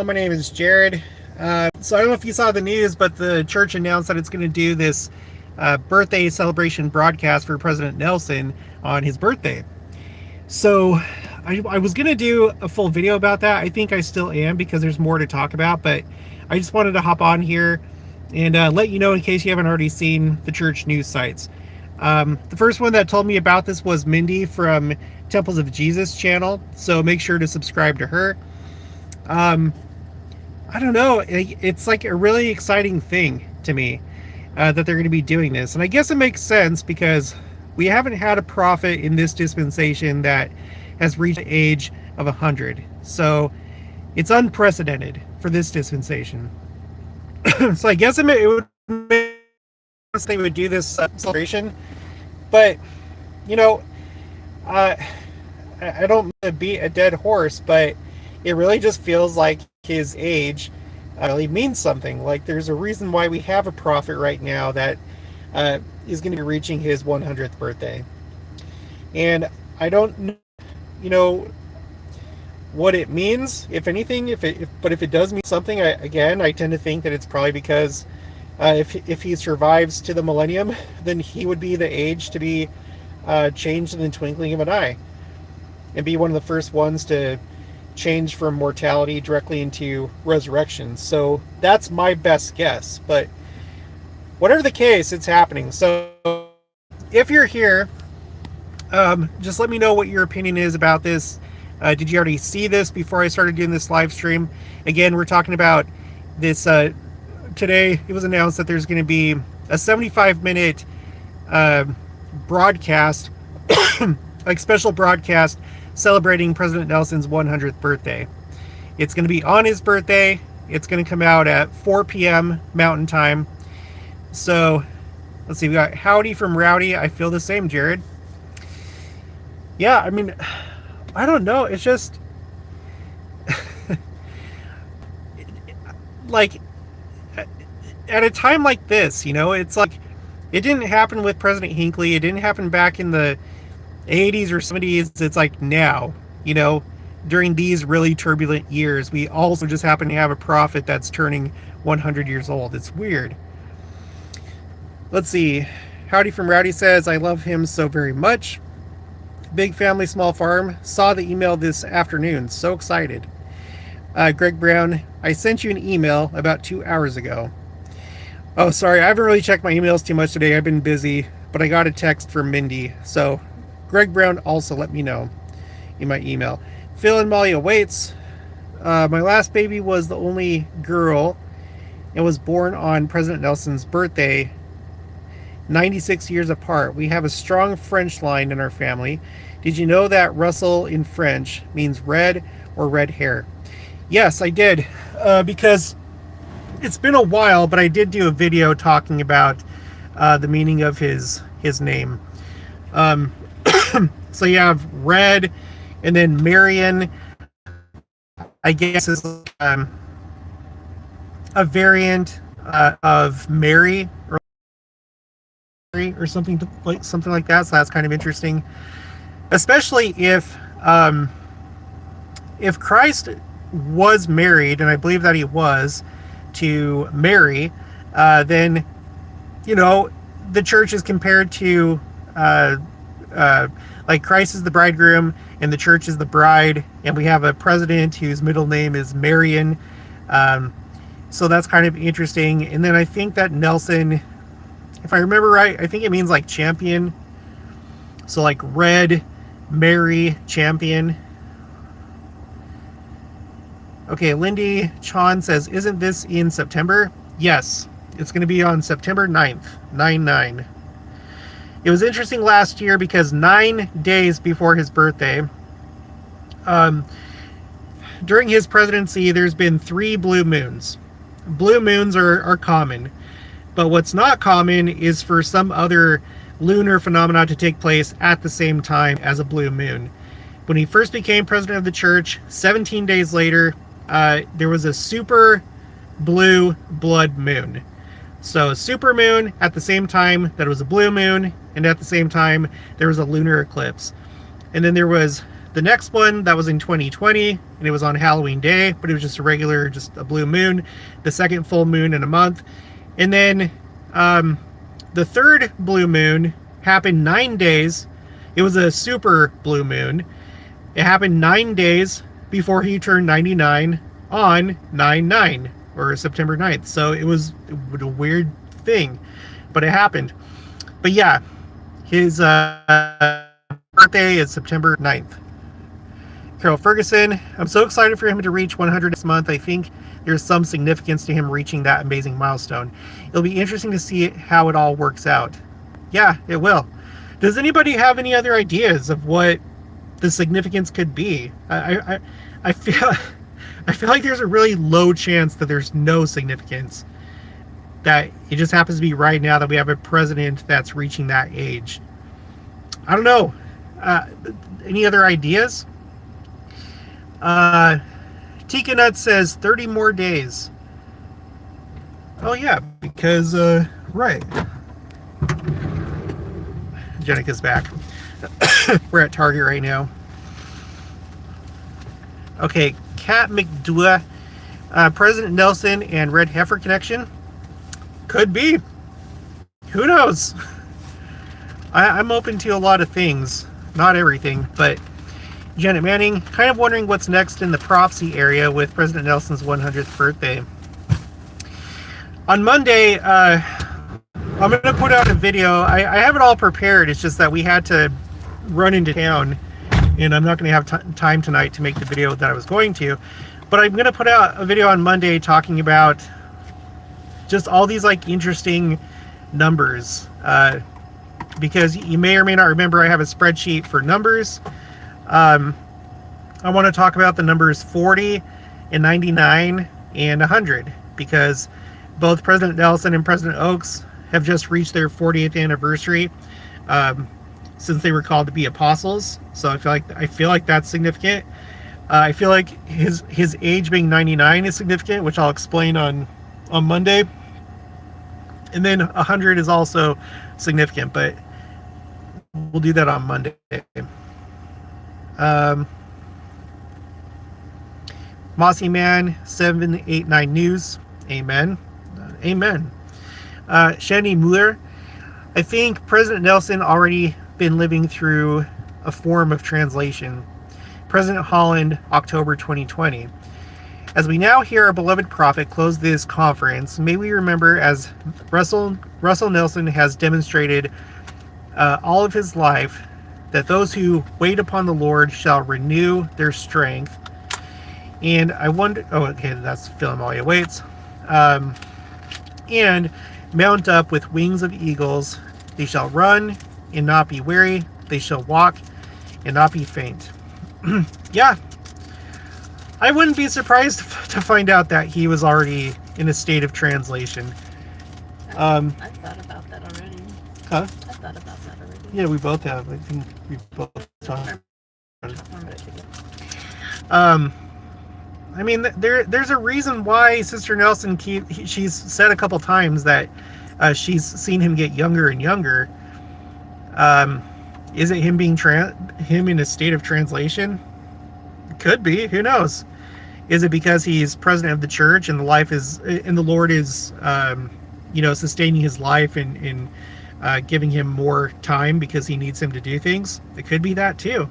My name is Jared. So I don't know if you saw the news, but the church announced that it's going to do this birthday celebration broadcast for President Nelson on his birthday. So I was going to do a full video about that. I think I still am because there's more to talk about, but I just wanted to hop on here and let you know in case you haven't already seen the church news sites. The first one that told me about this was Mindy from Temples of Jesus channel, so make sure to subscribe to her. I don't know, it's like a really exciting thing to me that they're going to be doing this. And I guess it makes sense because we haven't had a prophet in this dispensation that has reached the age of 100. So it's unprecedented for this dispensation. So I guess it would make sense they would do this celebration. But, you know, I don't want to beat a dead horse, but it really just feels like his age really means something. Like there's a reason why we have a prophet right now that is going to be reaching his 100th birthday. And I don't know what it means, if anything, but if it does mean something, I tend to think that it's probably because if he survives to the millennium, then he would be the age to be changed in the twinkling of an eye and be one of the first ones to change from mortality directly into resurrection. So that's my best guess, but whatever the case, it's happening. So if you're here, just let me know what your opinion is about this. Did you already see this before I started doing this live stream? Again, we're talking about this today. It was announced that there's going to be a 75-minute broadcast, like special broadcast celebrating President Nelson's 100th birthday. It's going to be on his birthday. It's going to come out at 4 p.m. Mountain Time. So, let's see. We got Howdy from Rowdy. I feel the same, Jared. Yeah, I mean, I don't know. It's just like at a time like this, it's like it didn't happen with President Hinckley. It didn't happen back in the 80s or 70s. It's like now, during these really turbulent years, we also just happen to have a prophet that's turning 100 years old. It's weird. Let's see. Howdy from Rowdy says, I love him so very much. Big family, small farm. Saw the email this afternoon. So excited. Greg Brown, I sent you an email about 2 hours ago. Oh, sorry. I haven't really checked my emails too much today. I've been busy, but I got a text from Mindy. So Greg Brown also let me know in my email. Phil and Molly awaits. My last baby was the only girl and was born on President Nelson's birthday, 96 years apart. We have a strong French line in our family. Did you know that Russell in French means red or red hair? Yes, I did, because it's been a while, but I did do a video talking about the meaning of his name. So you have red, and then Marion, I guess, is a variant of Mary or something like that. So that's kind of interesting, especially if Christ was married, and I believe that he was, to Mary, then the church is compared to like Christ is the bridegroom and the church is the bride, and we have a president whose middle name is Marion. So that's kind of interesting. And then I think that Nelson, if I remember right, I think it means like champion. So like red, Mary, champion. Okay, Lindy Chan says, isn't this in September? Yes, it's going to be on September 9th, 9/9. It was interesting last year because 9 days before his birthday, during his presidency, there's been 3 blue moons. Blue moons are common, but what's not common is for some other lunar phenomena to take place at the same time as a blue moon. When he first became president of the church, 17 days later, there was a super blue blood moon. So super moon at the same time that it was a blue moon, and at the same time there was a lunar eclipse. And then there was The next one, that was in 2020, and it was on Halloween Day, but it was just a regular, just a blue moon, the second full moon in a month. And then the third blue moon happened 9 days. It was a super blue moon. It happened 9 days before he turned 99 on 9/9, or September 9th. So it was a weird thing, but it happened. But yeah, his birthday is September 9th. Carol Ferguson, I'm so excited for him to reach 100 this month. I think there's some significance to him reaching that amazing milestone. It'll be interesting to see how it all works out. Yeah, it will. Does anybody have any other ideas of what the significance could be? I feel like there's a really low chance that there's no significance. That it just happens to be right now that we have a president that's reaching that age. I don't know. Any other ideas? Tika Nut says 30 more days. Oh yeah, because right. Jenica's back. We're at Target right now. Okay, Kat McDua, President Nelson and Red Heifer connection. Could be. Who knows? I'm open to a lot of things. Not everything, but Janet Manning, kind of wondering what's next in the prophecy area with President Nelson's 100th birthday. On Monday, I'm going to put out a video. I have it all prepared. It's just that we had to run into town, and I'm not going to have time tonight to make the video that I was going to. But I'm going to put out a video on Monday talking about just all these like interesting numbers. Because you may or may not remember, I have a spreadsheet for numbers. I want to talk about the numbers 40 and 99 and 100, because both President Nelson and President Oaks have just reached their 40th anniversary since they were called to be apostles. So I feel like that's significant. I feel like his age being 99 is significant, which I'll explain on Monday. And then 100 is also significant, but we'll do that on Monday. Mossy Man 789 News. Amen. Amen. Shani Mueller. I think President Nelson already been living through a form of translation. President Holland, October 2020. As we now hear our beloved prophet close this conference, may we remember, as Russell Nelson has demonstrated all of his life, that those who wait upon the Lord shall renew their strength. And I wonder, oh, okay, that's Film All You Waits. And mount up with wings of eagles. They shall run and not be weary. They shall walk and not be faint. Yeah. I wouldn't be surprised to find out that he was already in a state of translation. I thought about that already. Huh? I thought about that already. Yeah, we both have. I think we both talked. I mean, there's a reason why Sister Nelson she's said a couple times that she's seen him get younger and younger. Is it him being him in a state of translation? Could be. Who knows? Is it because he's president of the church and the Lord is sustaining his life and giving him more time because he needs him to do things? It could be that too.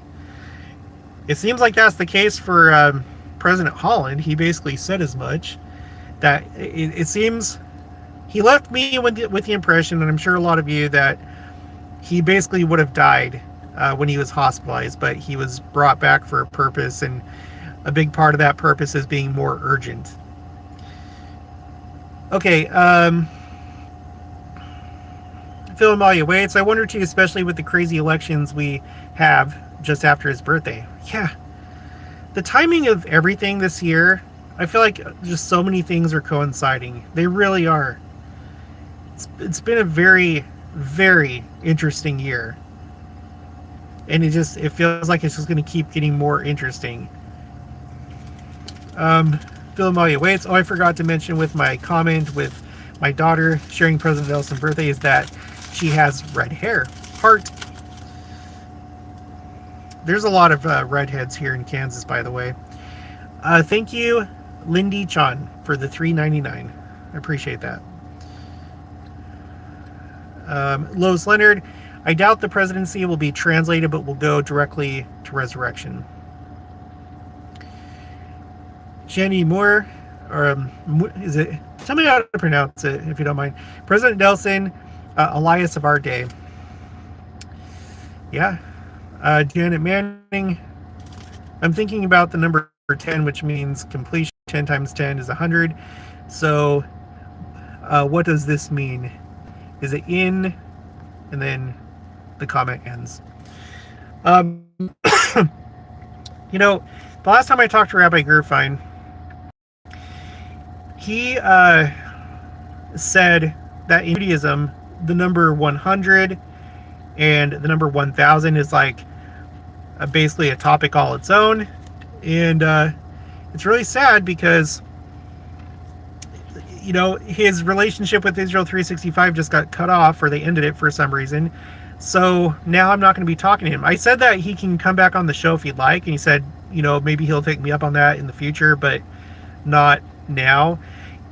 It seems like that's the case for President Holland. He basically said as much. That it seems he left me with the impression, and I'm sure a lot of you, that he basically would have died when he was hospitalized, but he was brought back for a purpose, and a big part of that purpose is being more urgent. Okay, Phil Amalia waits. I wonder too, especially with the crazy elections we have just after his birthday. Yeah, the timing of everything this year, I feel like just so many things are coinciding. They really are. It's been a very, very interesting year. And it feels like it's just going to keep getting more interesting. Phil Amalia waits. Oh, I forgot to mention with my comment with my daughter sharing President Nelson's birthday is that she has red hair. Heart. There's a lot of redheads here in Kansas, by the way. Thank you, Lindy Chan, for the $3.99. I appreciate that. Lois Leonard, I doubt the presidency will be translated, but will go directly to resurrection. Jenny Moore, or is it? Tell me how to pronounce it, if you don't mind. President Nelson, Elias of our day. Yeah. Janet Manning, I'm thinking about the number 10, which means completion. 10 times 10 is 100. So what does this mean? Is it in? And then the comment ends. You know, the last time I talked to Rabbi Gerfine, he said that in Judaism, the number 100 and the number 1000 is like basically a topic all its own. And it's really sad because, you know, his relationship with Israel 365 just got cut off, or they ended it for some reason. So now I'm not going to be talking to him. I said that he can come back on the show if he'd like, and he said, you know, maybe he'll take me up on that in the future, but not now.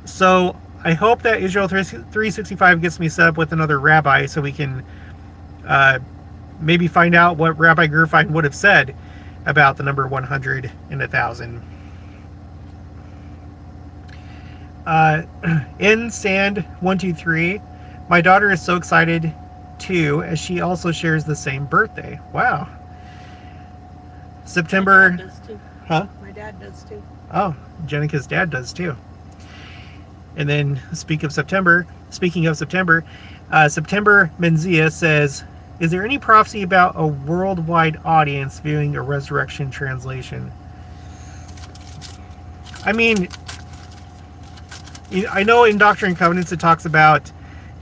So I hope that Israel 365 gets me set up with another rabbi so we can maybe find out what Rabbi Gerfine would have said about the number 100 and 1000. In Sand 123, my daughter is so excited too, as she also shares the same birthday. Wow. September. My dad does too. Huh? My dad does too. Oh, Jenica's dad does too. And then speaking of September, September Menzia says, is there any prophecy about a worldwide audience viewing a resurrection translation? I mean, I know in Doctrine and Covenants it talks about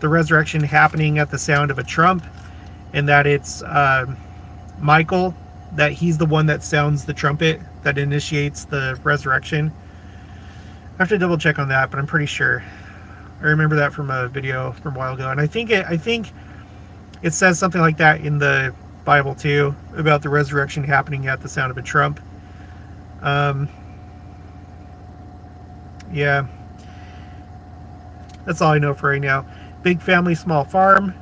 the resurrection happening at the sound of a trump, and that it's Michael, that he's the one that sounds the trumpet that initiates the resurrection. I have to double check on that, but I'm pretty sure. I remember that from a video from a while ago, and I think it says something like that in the Bible too, about the resurrection happening at the sound of a trump. Yeah. That's all I know for right now. Big family, small farm.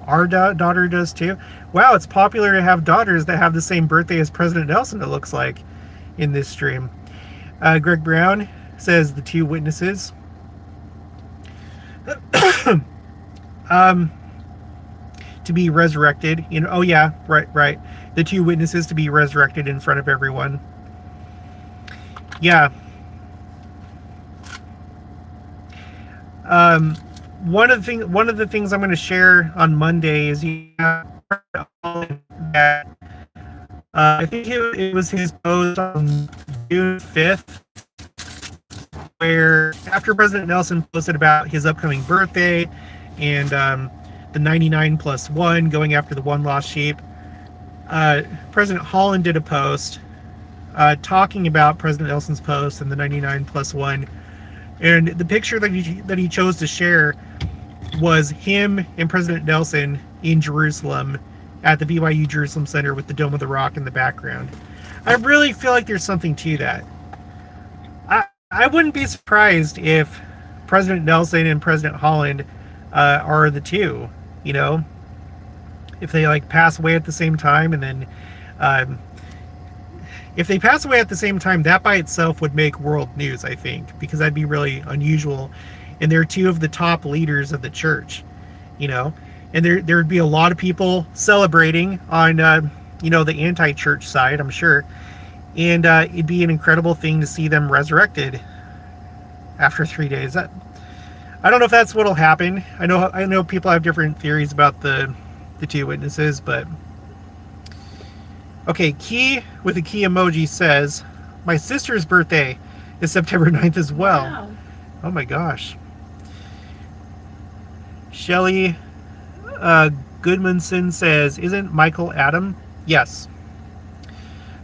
Our daughter does too. Wow, it's popular to have daughters that have the same birthday as President Nelson, it looks like, in this stream. Greg Brown says the two witnesses. To be resurrected. You know, oh yeah, right. The two witnesses to be resurrected in front of everyone. Yeah. One of the things I'm going to share on Monday is that I think it was his post on June 5th, where after President Nelson posted about his upcoming birthday and the 99 plus 1 going after the one lost sheep, President Holland did a post talking about President Nelson's post and the 99 plus 1. And the picture that he chose to share was him and President Nelson in Jerusalem at the BYU Jerusalem Center with the Dome of the Rock in the background. I really feel like there's something to that. I wouldn't be surprised if President Nelson and President Holland are the two, you know, if they like pass away at the same time. And then if they pass away at the same time, that by itself would make world news, I think, because that'd be really unusual. And they're two of the top leaders of the church, you know, and there would be a lot of people celebrating on, you know, the anti-church side, I'm sure. And it'd be an incredible thing to see them resurrected after 3 days. I don't know if that's what'll happen. I know people have different theories about the two witnesses, but okay. Key with a key emoji says, my sister's birthday is September 9th as well. Wow. Oh my gosh. Shelly Goodmanson says, isn't Michael Adam? Yes.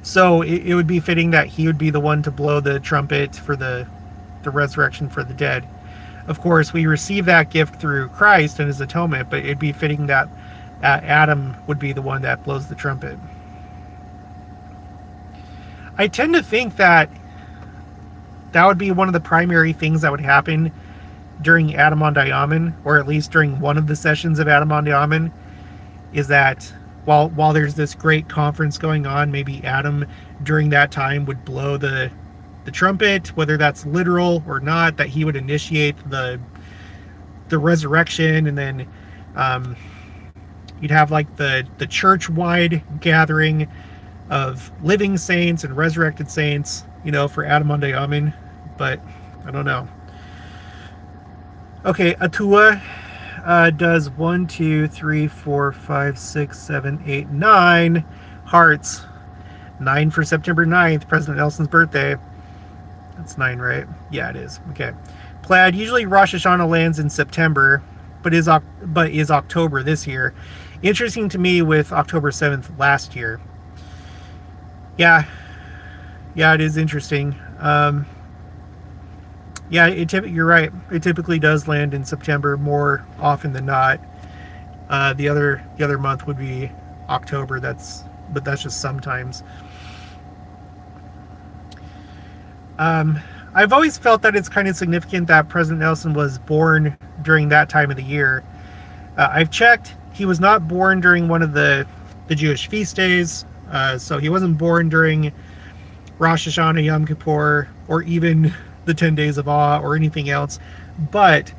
So it would be fitting that he would be the one to blow the trumpet for the resurrection for the dead. Of course, we receive that gift through Christ and his atonement, but it'd be fitting that Adam would be the one that blows the trumpet. I tend to think that that would be one of the primary things that would happen during Adam on Diamond, or at least during one of the sessions of Adam on Diamond, is that while there's this great conference going on, maybe Adam during that time would blow the trumpet, whether that's literal or not, that he would initiate the resurrection, and then um, you'd have like the church-wide gathering of living saints and resurrected saints, for Adam on Diamond. But I don't know. Okay, Atua does 1, 2, 3, 4, 5, 6, 7, 8, 9 hearts. 9 for September 9th, President Nelson's birthday. That's 9, right? Yeah, it is. Okay. Plaid, usually Rosh Hashanah lands in September, but is October this year. Interesting to me with October 7th last year. Yeah, it is interesting. Yeah, you're right. It typically does land in September more often than not. The other month would be October. But that's just sometimes. I've always felt that it's kind of significant that President Nelson was born during that time of the year. I've checked. He was not born during one of the Jewish feast days. So he wasn't born during Rosh Hashanah, Yom Kippur, or even the 10 days of awe or anything else. But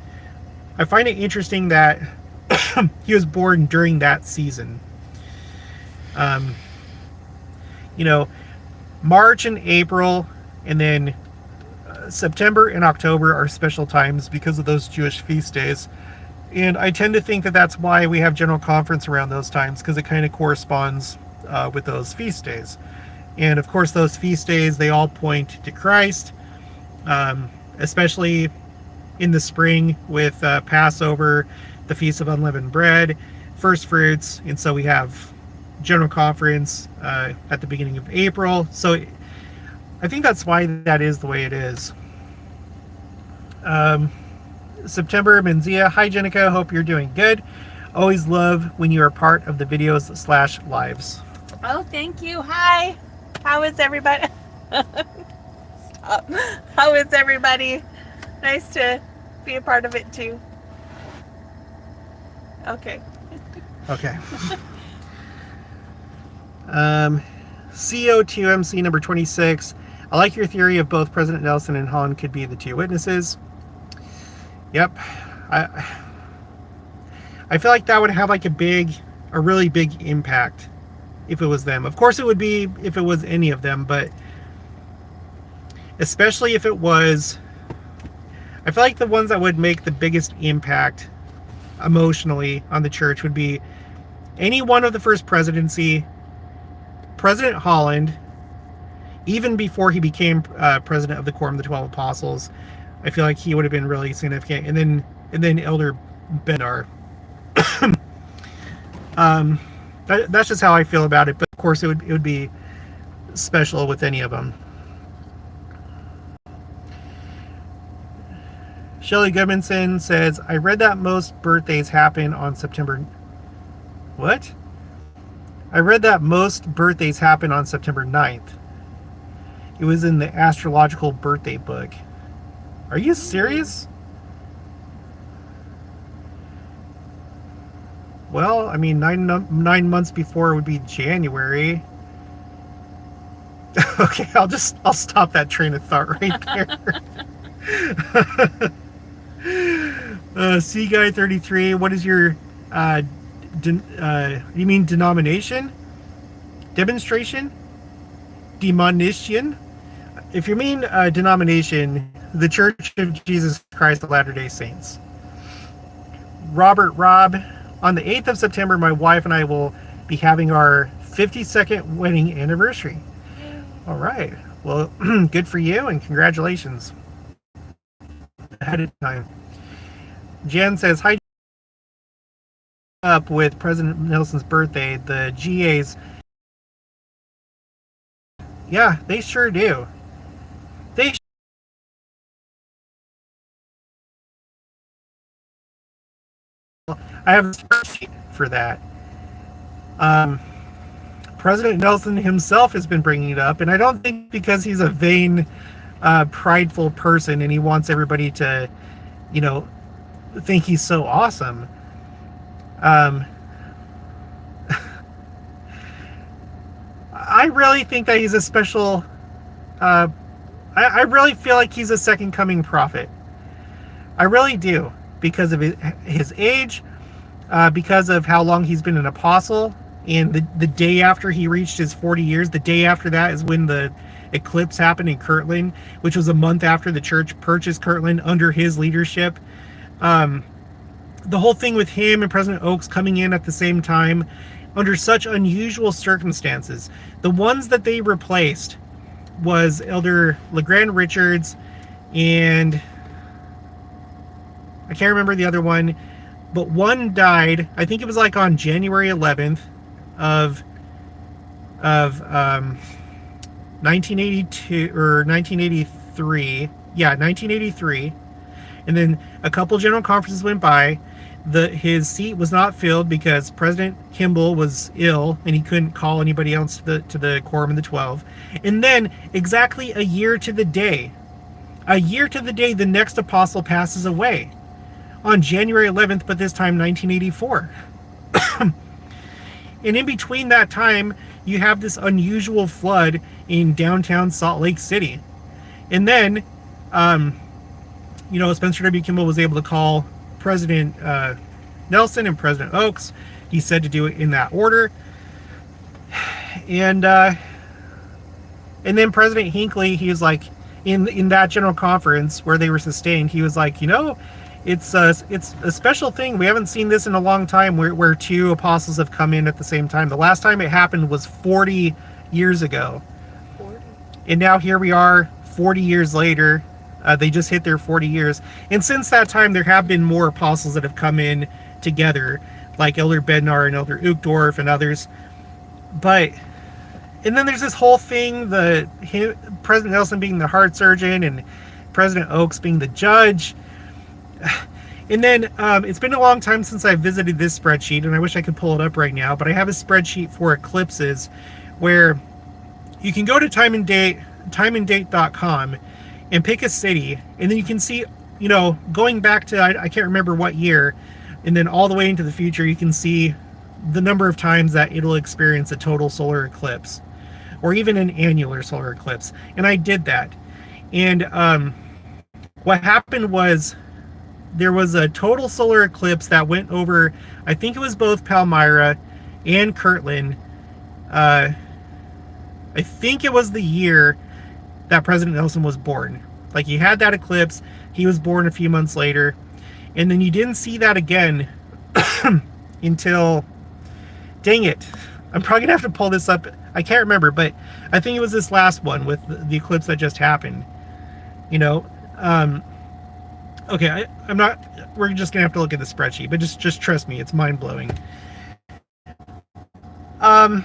I find it interesting that he was born during that season. March and April, and then September and October are special times because of those Jewish feast days. And I tend to think that that's why we have General Conference around those times, because it kind of corresponds with those feast days. And of course, those feast days, they all point to Christ, especially in the spring with Passover, the Feast of Unleavened Bread, First Fruits. And so we have General Conference at the beginning of April. So I think that's why that is the way it is. September, Menzia. Hi, Jenica. Hope you're doing good. Always love when you are part of the videos / lives. Oh, thank you. Hi. How is everybody? Stop. How is everybody? Nice to be a part of it too. Okay. Okay. CO2MC number 26. I like your theory of both President Nelson and Han could be the two witnesses. Yep. I feel like that would have like a really big impact if it was them. Of course it would be if it was any of them, but especially if it was, I feel like the ones that would make the biggest impact emotionally on the church would be any one of the first presidency, President Holland, even before he became president of the Quorum of the 12 Apostles. I feel like he would have been really significant. And then Elder Benar. That's just how I feel about it. But of course, it would be special with any of them. Shelley Goodmanson says, I read that most birthdays happen on September... What? I read that most birthdays happen on September 9th. It was in the astrological birthday book. Are you serious? Well, I mean, 9 months before would be January. Okay, I'll stop that train of thought right there. C Guy 33. What is your you mean denomination? Demonstration? Demonition? If you mean denomination, the Church of Jesus Christ of Latter-day Saints. Robert Robb. On the 8th of September, my wife and I will be having our 52nd wedding anniversary. All right. Well, good for you and congratulations ahead of time. Jen says, hi. Up with President Nelson's birthday, the GAs. Yeah, they sure do. I have a spreadsheet for that. President Nelson himself has been bringing it up, and I don't think because he's a vain, prideful person and he wants everybody to, you know, think he's so awesome. I really think that he's a special. I really feel like he's a second coming prophet. I really do, because of his age, because of how long he's been an apostle, and the day after he reached his 40 years, the day after that is when the eclipse happened in Kirtland, which was a month after the church purchased Kirtland under his leadership. The whole thing with him and President Oaks coming in at the same time under such unusual circumstances. The ones that they replaced was Elder LeGrand Richards, and I can't remember the other one, but one died. I think it was like on January 11th of 1982 or 1983. Yeah, 1983. And then a couple general conferences went by. His seat was not filled because President Kimball was ill and he couldn't call anybody else to the Quorum of the 12. And then exactly a year to the day, the next apostle passes away on January 11th, but this time 1984. And in between that time, you have this unusual flood in downtown Salt Lake City. And then, Spencer W. Kimball was able to call President Nelson and President Oaks. He said to do it in that order. And then President Hinckley, he was like, in that general conference where they were sustained, he was like, it's a special thing. We haven't seen this in a long time where two apostles have come in at the same time. The last time it happened was 40 years ago. 40. And now here we are 40 years later. They just hit their 40 years. And since that time, there have been more apostles that have come in together, like Elder Bednar and Elder Uchtdorf and others. And then there's this whole thing, President Nelson being the heart surgeon and President Oaks being the judge. And then it's been a long time since I visited this spreadsheet, and I wish I could pull it up right now, but I have a spreadsheet for eclipses where you can go to timeanddate.com and pick a city, and then you can see, going back to, I can't remember what year, and then all the way into the future, you can see the number of times that it'll experience a total solar eclipse, or even an annular solar eclipse. And I did that. And what happened was, there was a total solar eclipse that went over, I think it was both Palmyra and Kirtland. I think it was the year that President Nelson was born. Like, he had that eclipse, he was born a few months later, and then you didn't see that again until, dang it, I'm probably gonna have to pull this up. I can't remember, but I think it was this last one with the eclipse that just happened. Okay, I'm not, we're just gonna have to look at the spreadsheet, but just trust me, it's mind-blowing. And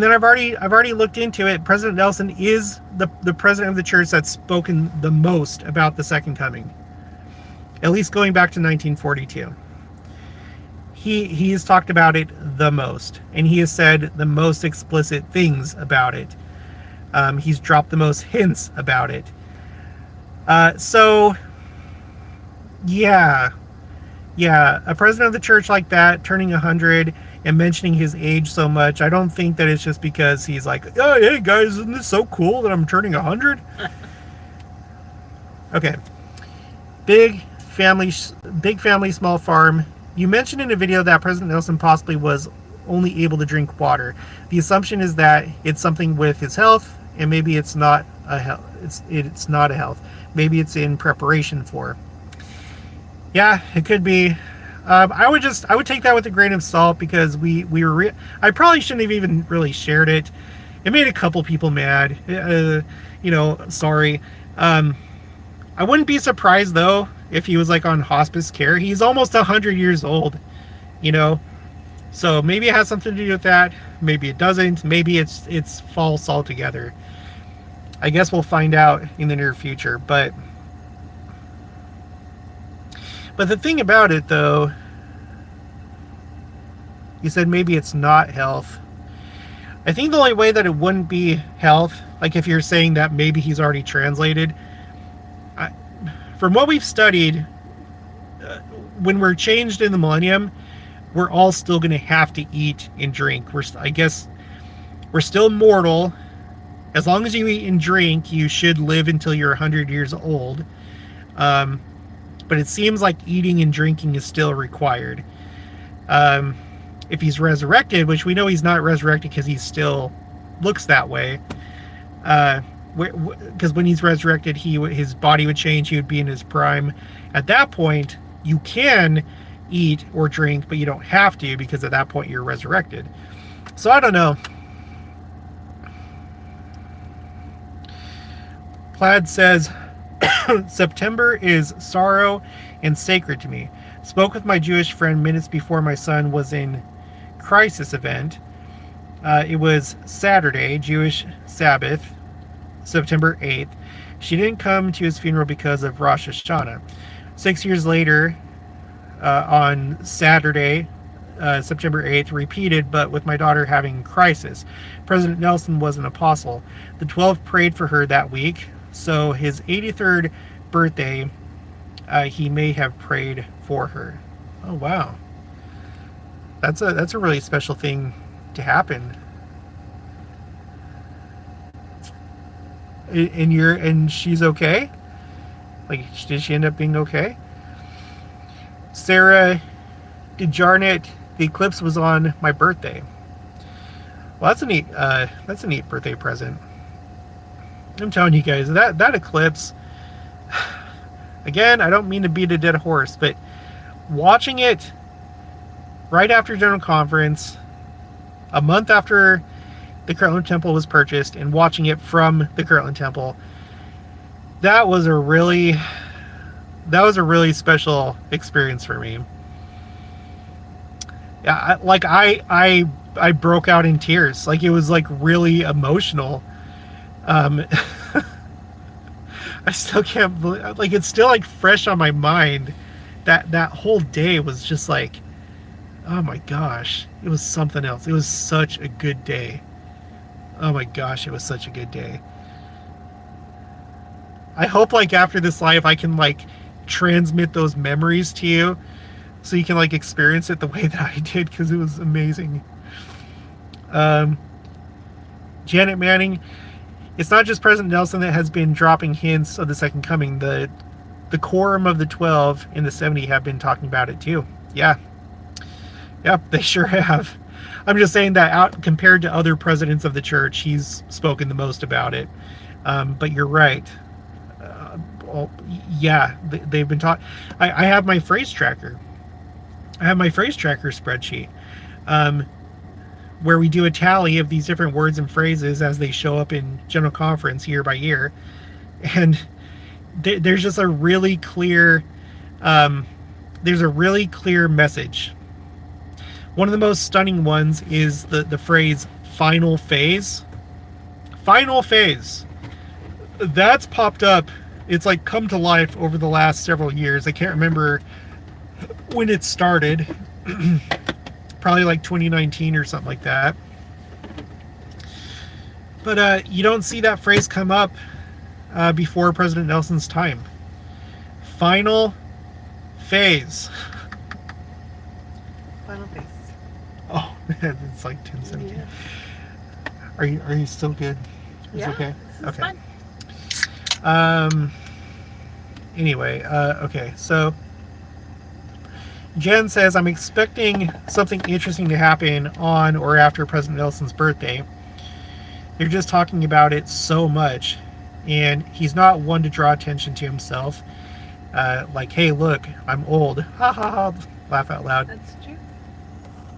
then I've already looked into it. President Nelson is the president of the church that's spoken the most about the second coming, at least going back to 1942. He has talked about it the most, and he has said the most explicit things about it. He's dropped the most hints about it. So, yeah, a president of the church like that, turning 100 and mentioning his age so much, I don't think that it's just because he's like, oh, hey guys, isn't this so cool that I'm turning 100? Okay. Big family, small farm. You mentioned in a video that President Nelson possibly was only able to drink water. The assumption is that it's something with his health, and maybe it's not a health. It's not a health. Maybe it's in preparation for. Yeah, it could be. I would take that with a grain of salt, because I probably shouldn't have even really shared it. It made a couple people mad. Sorry. I wouldn't be surprised though if he was like on hospice care. He's almost 100 years old, so maybe it has something to do with that. Maybe it doesn't. Maybe it's false altogether. I guess we'll find out in the near future. But the thing about it, though, You said maybe it's not health. I think the only way that it wouldn't be health, like if you're saying that maybe he's already translated, from what we've studied, when we're changed in the millennium, we're all still going to have to eat and drink. I guess we're still mortal. As long as you eat and drink, you should live until you're 100 years old. But it seems like eating and drinking is still required. If he's resurrected, which we know he's not resurrected because he still looks that way. Because when he's resurrected, his body would change. He would be in his prime. At that point, you can eat or drink, but you don't have to, because at that point you're resurrected. So I don't know. Plaid says, September is sorrow and sacred to me. Spoke with my Jewish friend minutes before my son was in crisis event. It was Saturday, Jewish Sabbath, September 8th. She didn't come to his funeral because of Rosh Hashanah. 6 years later, on Saturday, September 8th, repeated, but with my daughter having crisis. President Nelson was an apostle. The 12 prayed for her that week, so his 83rd birthday, he may have prayed for her. Oh, wow. That's a really special thing to happen. And she's okay? Like, did she end up being okay? Sarah DeJarnett, the eclipse was on my birthday. Well, that's a neat birthday present. I'm telling you guys, that eclipse, again, I don't mean to beat a dead horse, but watching it right after General Conference, a month after the Kirtland Temple was purchased, and watching it from the Kirtland Temple, that was a really special experience for me. Yeah, I broke out in tears. Like, it was like really emotional. I still can't believe, like, it's still like fresh on my mind. That whole day was just like, oh my gosh, it was something else. It was such a good day. Oh my gosh, it was such a good day. I hope, like, after this life, I can, like, transmit those memories to you so you can, like, experience it the way that I did, because it was amazing. Janet Manning, it's not just President Nelson that has been dropping hints of the second coming. The quorum of the 12 in the 70 have been talking about it too. Yeah, they sure have. I'm just saying that out compared to other presidents of the church, he's spoken the most about it. But you're right. They've been taught. I have my phrase tracker. I have my phrase tracker spreadsheet, where we do a tally of these different words and phrases as they show up in General Conference year by year, and there's just a really clear, message. One of the most stunning ones is the phrase "final phase." Final phase. That's popped up. It's like come to life over the last several years. I can't remember when it started. Probably like 2019 or something like that. But you don't see that phrase come up before President Nelson's time. Final phase. Final phase. Oh, man, it's like 10:17. Yeah. Are you still good? Is Yeah, it okay? this is Okay. fun. Anyway, okay, so Jen says, I'm expecting something interesting to happen on or after President Nelson's birthday. They're just talking about it so much, and he's not one to draw attention to himself. Like, hey, look, I'm old. Ha ha ha. Laugh out loud. That's true.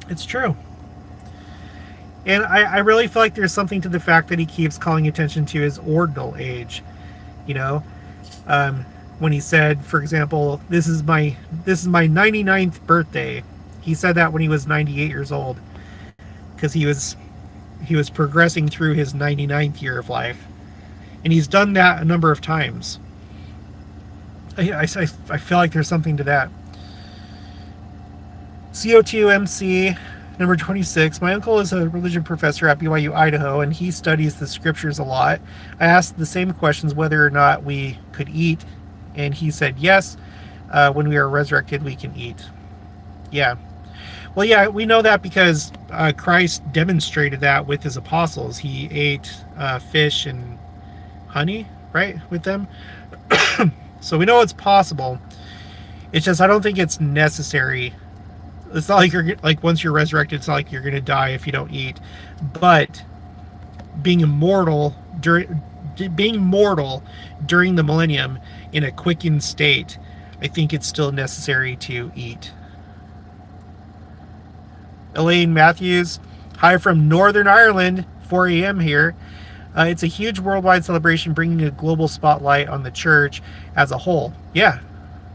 It's true. And I really feel like there's something to the fact that he keeps calling attention to his ordinal age. You know, when he said, for example, this is my 99th birthday. He said that when he was 98 years old, because he was progressing through his 99th year of life, and he's done that a number of times. I feel like there's something to that. CO2MC Number 26, my uncle is a religion professor at BYU, Idaho, and he studies the scriptures a lot. I asked the same questions whether or not we could eat, and he said yes. When we are resurrected, we can eat. Yeah. Well, yeah, we know that because Christ demonstrated that with his apostles. He ate fish and honey, right, with them. So we know it's possible. It's just I don't think it's necessary. It's not like you're like once you're resurrected, it's not like you're going to die if you don't eat. But being mortal during the millennium in a quickened state, I think it's still necessary to eat. Elaine Matthews, hi from Northern Ireland, 4 a.m. here. It's a huge worldwide celebration bringing a global spotlight on the church as a whole. Yeah,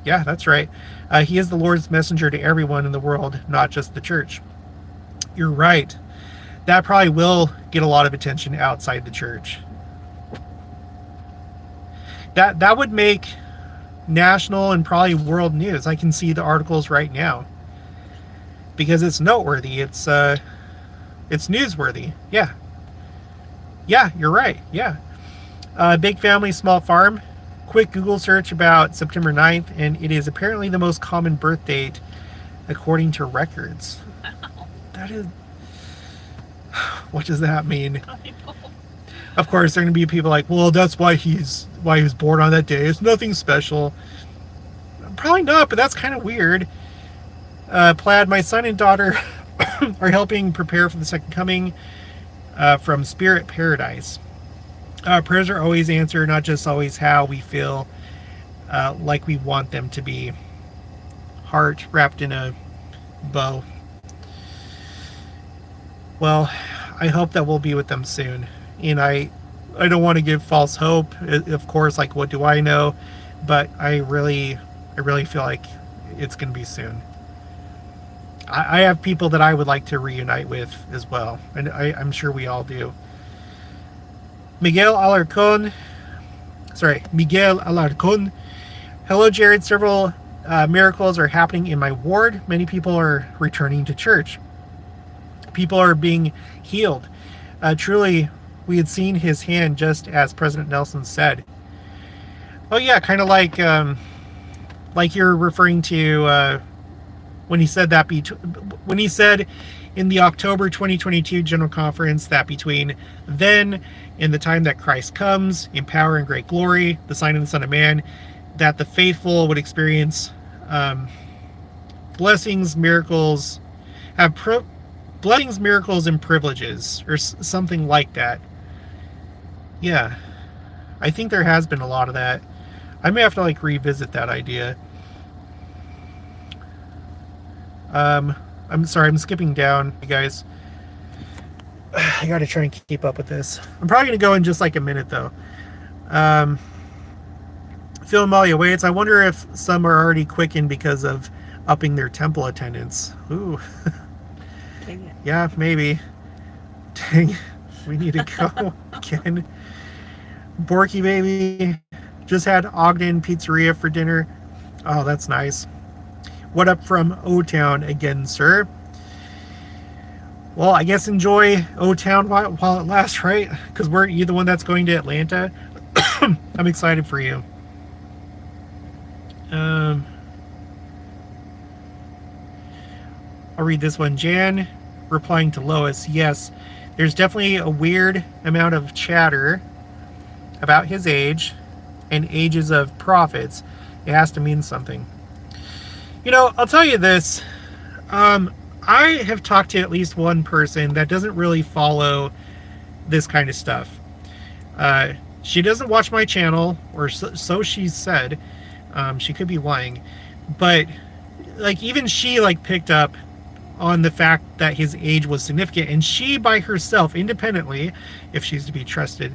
that's right. He is the Lord's messenger to everyone in the world, not just the church. You're right. That probably will get a lot of attention outside the church. That would make national and probably world news. I can see the articles right now because it's noteworthy. It's newsworthy. Yeah, you're right. Yeah. Big family, small farm. Quick Google search about September 9th, and it is apparently the most common birth date according to records. That is... What does that mean? Of course, there are going to be people like, well, that's why he was born on that day. It's nothing special. Probably not, but that's kind of weird. Plaid, my son and daughter are helping prepare for the second coming from Spirit Paradise. Prayers are always answered, not just always how we feel like we want them to be. Heart wrapped in a bow. Well, I hope that we'll be with them soon. And I don't want to give false hope. Of course, like, what do I know? But I really feel like it's going to be soon. I have people that I would like to reunite with as well. And I'm sure we all do. Miguel Alarcon. Hello, Jared. Several miracles are happening in my ward. Many people are returning to church. People are being healed. Truly, we had seen his hand just as President Nelson said. Oh yeah, kind of like you're referring to when he said that when he said in the October 2022 General Conference that between then and the time that Christ comes in power and great glory, the sign of the Son of Man, that the faithful would experience blessings, miracles, blessings, miracles, and privileges, or something like that. Yeah, I think there has been a lot of that. I may have to like revisit that idea. I'm sorry, I'm skipping down, you guys. I gotta try and keep up with this. I'm probably gonna go in just like a minute though. Phil Malia waits. I wonder if some are already quickened because of upping their temple attendance. Ooh. Dang it. Yeah, maybe. Dang, we need to go again. Borky baby just had Ogden Pizzeria for dinner. Oh, that's nice. What up from O-Town again, sir? Well, I guess enjoy O-Town while it lasts, right? Because weren't you the one that's going to Atlanta? I'm excited for you. I'll read this one. Jan replying to Lois. Yes, there's definitely a weird amount of chatter about his age and ages of prophets. It has to mean something. You know, I'll tell you this. I have talked to at least one person that doesn't really follow this kind of stuff. She doesn't watch my channel, or so she said. She could be lying. But, like, even she, like, picked up on the fact that his age was significant. And she, by herself, independently, if she's to be trusted,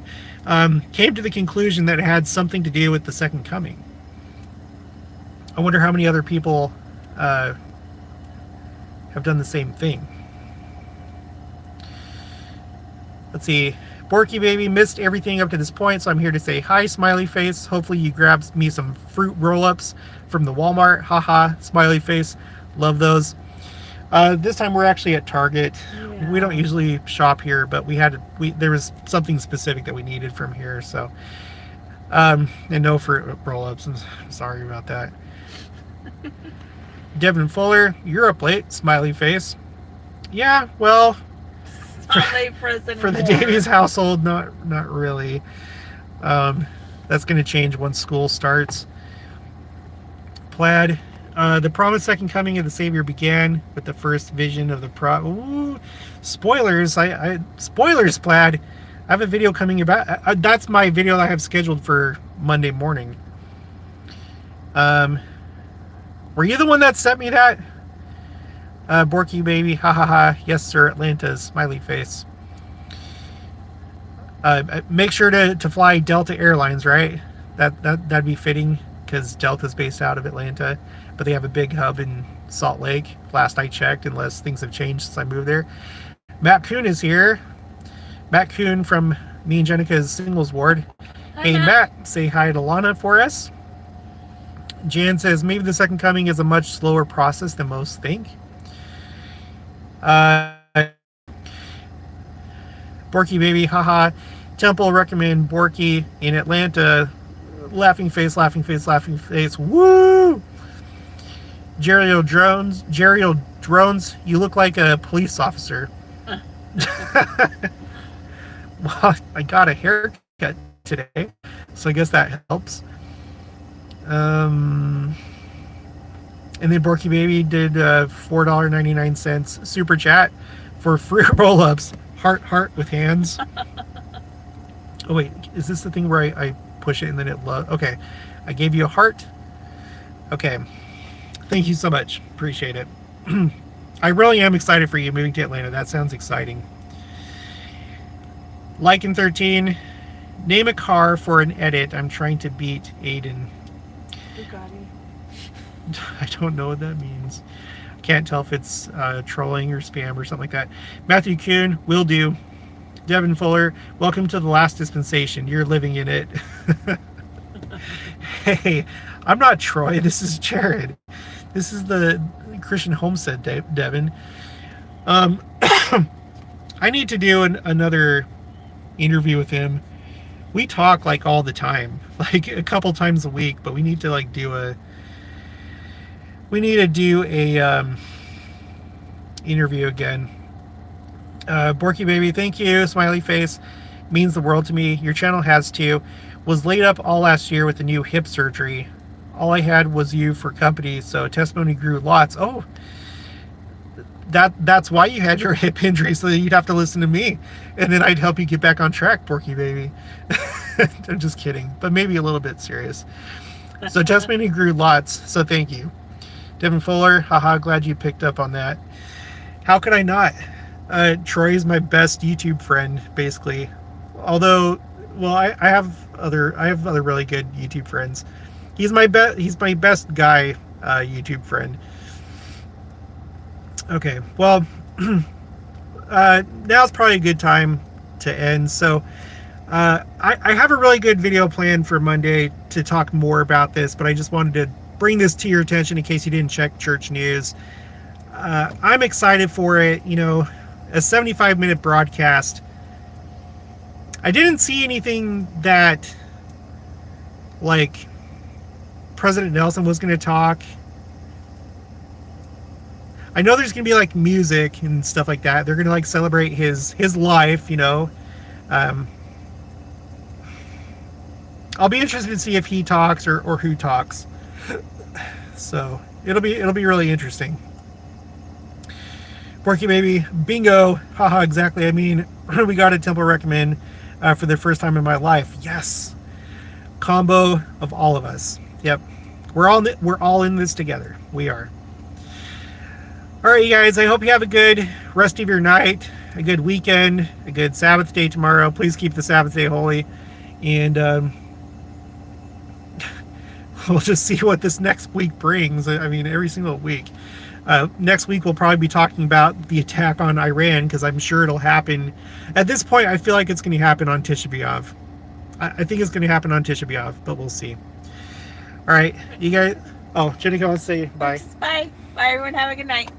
came to the conclusion that it had something to do with the second coming. I wonder how many other people have done the same thing. Let's see. Borky baby missed everything up to this point, so I'm here to say hi, smiley face. Hopefully you grabbed me some fruit roll-ups from the Walmart. Haha, smiley face. Love those. This time we're actually at Target. Yeah. We don't usually shop here, but there was something specific that we needed from here, so and no fruit roll-ups. I'm sorry about that. Devin Fuller, you're up late, smiley face. Yeah, well, for the Davies household, not really. That's going to change once school starts. Plaid, the promised second coming of the Savior began with the first vision of the spoilers. Spoilers, Plaid. I have a video coming about. That's my video that I have scheduled for Monday morning. Were you the one that sent me that? Borky baby, ha ha ha. Yes, sir, Atlanta's smiley face. Make sure to fly Delta Airlines, right? That'd be fitting because Delta's based out of Atlanta, but they have a big hub in Salt Lake. Last I checked, unless things have changed since I moved there. Matt Kuhn is here. Matt Kuhn from me and Jenica's singles ward. Hi, Hey Matt, say hi to Lana for us. Jan says maybe the second coming is a much slower process than most think. Borky baby, haha. Temple recommend Borky in Atlanta. Laughing face, laughing face, laughing face. Woo! Jerio Drones, you look like a police officer. Well, I got a haircut today, so I guess that helps. And then Borky Baby did $4.99 super chat for free roll-ups. Heart with hands. Oh wait, is this the thing where I push it and then it okay, I gave you a heart. Okay, thank you so much, appreciate it. I really am excited for you moving to Atlanta. That sounds exciting. Lycan 13, name a car for an edit. I'm trying to beat Aiden. Bugatti. I don't know what that means. I can't tell if it's trolling or spam or something like that. Matthew Kuhn, will do. Devin Fuller, welcome to the last dispensation. You're living in it. Hey, I'm not Troy. This is Jared. This is the Christian Homestead, Devin. I need to do another interview with him. We talk like all the time, like a couple times a week, but we need to like do a interview again. Borky baby, thank you. Smiley face, means the world to me. Your channel has too. Was laid up all last year with a new hip surgery. All I had was you for company, so testimony grew lots. Oh, that's why you had your hip injury, so that you'd have to listen to me, and then I'd help you get back on track, Borky baby. I'm just kidding, but maybe a little bit serious. So testimony grew lots, so thank you. Devin Fuller, haha, glad you picked up on that. How could I not? Troy is my best YouTube friend, basically. Although, well, I have other really good YouTube friends. He's my best guy YouTube friend. Okay, well, now's probably a good time to end. So I have a really good video planned for Monday to talk more about this, but I just wanted to bring this to your attention in case you didn't check church news. I'm excited for it. You know, a 75-minute broadcast. I didn't see anything that, like, President Nelson was going to talk. I know there's going to be, like, music and stuff like that. They're going to, like, celebrate his life, you know. I'll be interested to see if he talks or who talks. So, it'll be really interesting. Porky baby, bingo, haha, exactly. I mean, we got a temple recommend for the first time in my life. Yes, combo of all of us. Yep, we're all in this together. We are. All right, you guys. I hope you have a good rest of your night, a good weekend, a good Sabbath day tomorrow. Please keep the Sabbath day holy, and we'll just see what this next week brings. I mean, every single week. Next week we'll probably be talking about the attack on Iran, because I'm sure it'll happen. At this point, I feel like it's going to happen on Tisha B'Av. I think it's going to happen on Tisha B'Av, but we'll see. All right, you guys. Oh, Jenica wants to say bye. Bye. Bye, everyone. Have a good night.